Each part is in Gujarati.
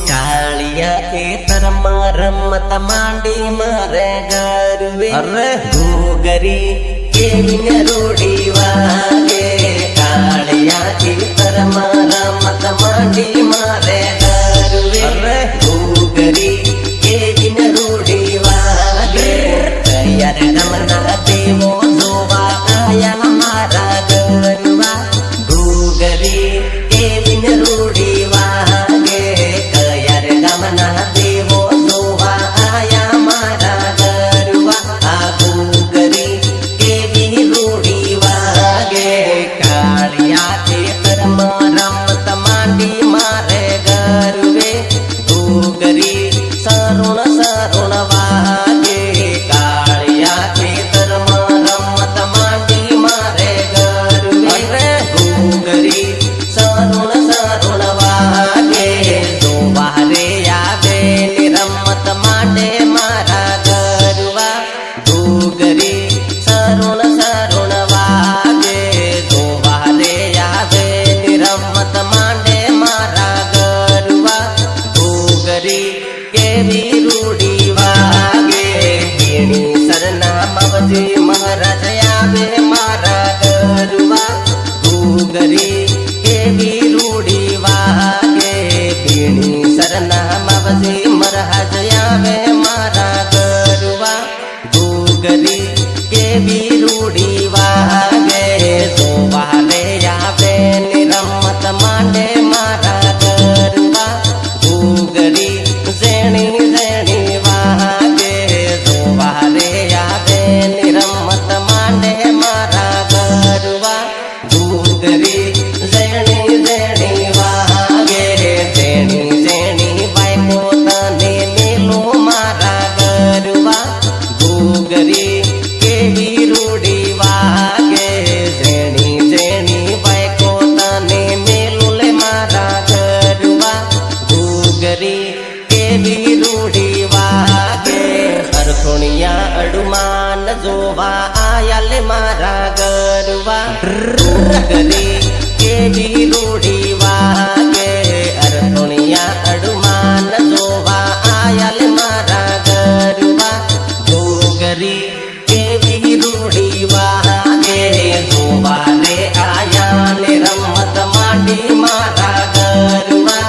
કાળિયા ખેતરમાં રમત માંડી મારે ગરવે ઘોઘરી કેવીને રૂડી વાગે કાળિયા ખેતરમાં રમત માંડી મારે ગરવે ઘોઘરી કેવીને રૂડી વાગે યાર ગમના દેવો જોવા આયા મારા ગરવા ઘોઘરી કેવીને રૂડી વાગે યાર ગમના દેવો જોવા આયા મારા ગરવા આ ઘોઘરી કેવી રૂડી વાગે કાળિયા ખેતરમાં રમત માંડી મારે ગરવે ઘોઘરી સરુણ સરુણ વાગે કાળિયા ખેતરમાં રમત માંડી મારે ગરવે ઘોઘરી સરુણ સરુણ વાગે જોવા રે આવે રમત માટે મારા ગરવા ઘોઘરી સરુણ સરુણ વાગે જોવા રે આવે રમત માટે મારા ગરવા ઘોઘરી કેવી રૂડી વાગે ભીણી સરનામજી મહારાજ આવે મારા ગરવા ઘોઘરી કેવી રૂડી વાગે ભીણી સરનામજી મહારાજ આવે મારા ગરવા ઘોઘરી કેવી રૂડી વાગે જોવા રે આવે રમત માટે મારા ગરવા ઘોઘરી ઝેણી ઝેણી વાગે જોવા રે આવે રમત માટે મારા ગરવા ઘોઘરી ઝેણી ઝેણી વાગે ઝેણી ઝેણી બાઈકો તને મેલું મારા ગરવા ઘોઘરી કેવી રૂડી વાગે ઝેણી ઝેણી બાઈકો તને મેલું લે મારા ગરવા ઘોઘરી કેવી રૂડી વાગે અરખોણિયા અડુમાન જોવા આયા લે મારા ગરવા ઘોઘરી કેવી રૂડી વાગે અરખોણિયા અડુમાન જોવા આયા લે મારા ગરવા ઘોઘરી કેવી રૂડી વાગે જોવા રે આયા ને રમત માંડી મારા ગરવા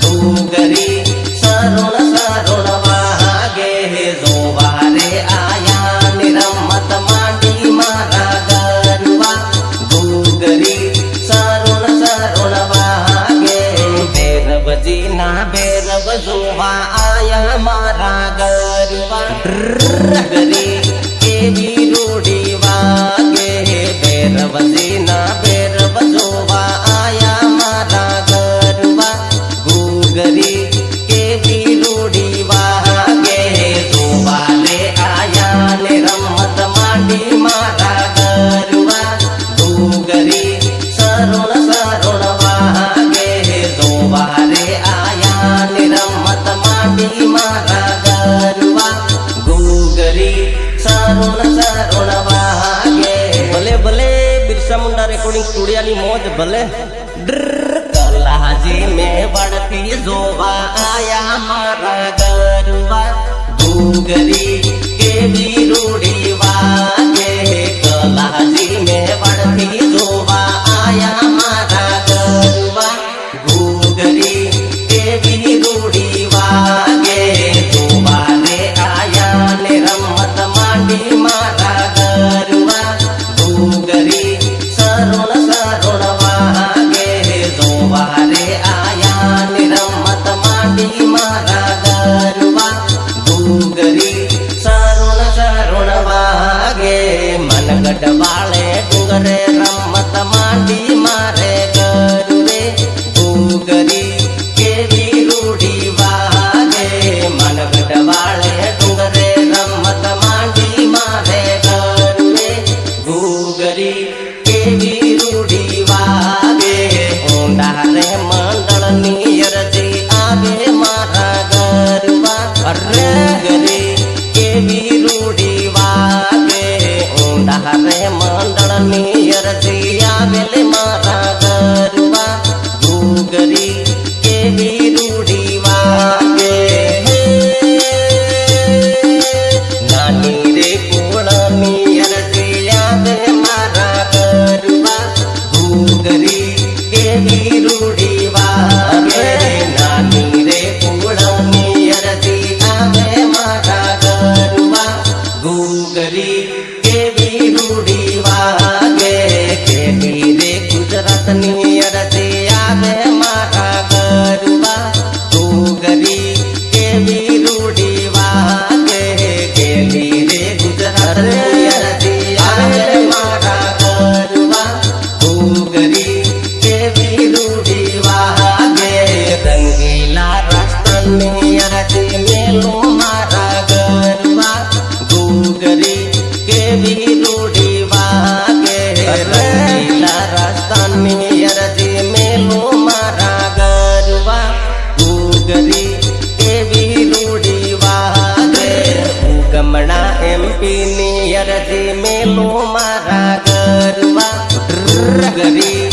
ઘોઘરી સરુણ સરુણ વાગે જોવા રે આયા ને રમત માંડી મારા ગરવા ઘોઘરી સરુણ સરુણ વાગે ભૈરવજી ના ભૈરવ જોવા આયા મારા ગરવા ઘોઘરી કેવી રૂડી વાગે ભૈરવજી ના ભૈરવ જોવા આયા મારા ગરવા ઘોઘરી કેવી રૂડી વાગે જોવા રે આયા ને રમત માંડી મારા ગરવા ઘોઘરી સરુણ સરુણ વાગે જોવા રે આયા ને રમત માંડી મારા ગરવા ઘોઘરી સરુણ સરુણ વાગે ભલે ભલે બિરસા મુંડા રેકોર્ડિંગ સ્ટુડિયોની મોજ ભલે કલાજી મેં વળતી જોવા આયા મારા ગરવા ઘોઘરી કેવી રૂડી વાગે કલાજી મેં વળતી જોવા આયા મારા ગરવા ઘોઘરી કેવી રૂડી વાગે જોવા રે આયા ને રમત માંડી મારા ગરવા ઘોઘરી સરુણ સરુણ વાગે જોવા રે આયા ને રમત માંડી મારા ગરવા ઘોઘરી સરુણ સરુણ ડુંગરી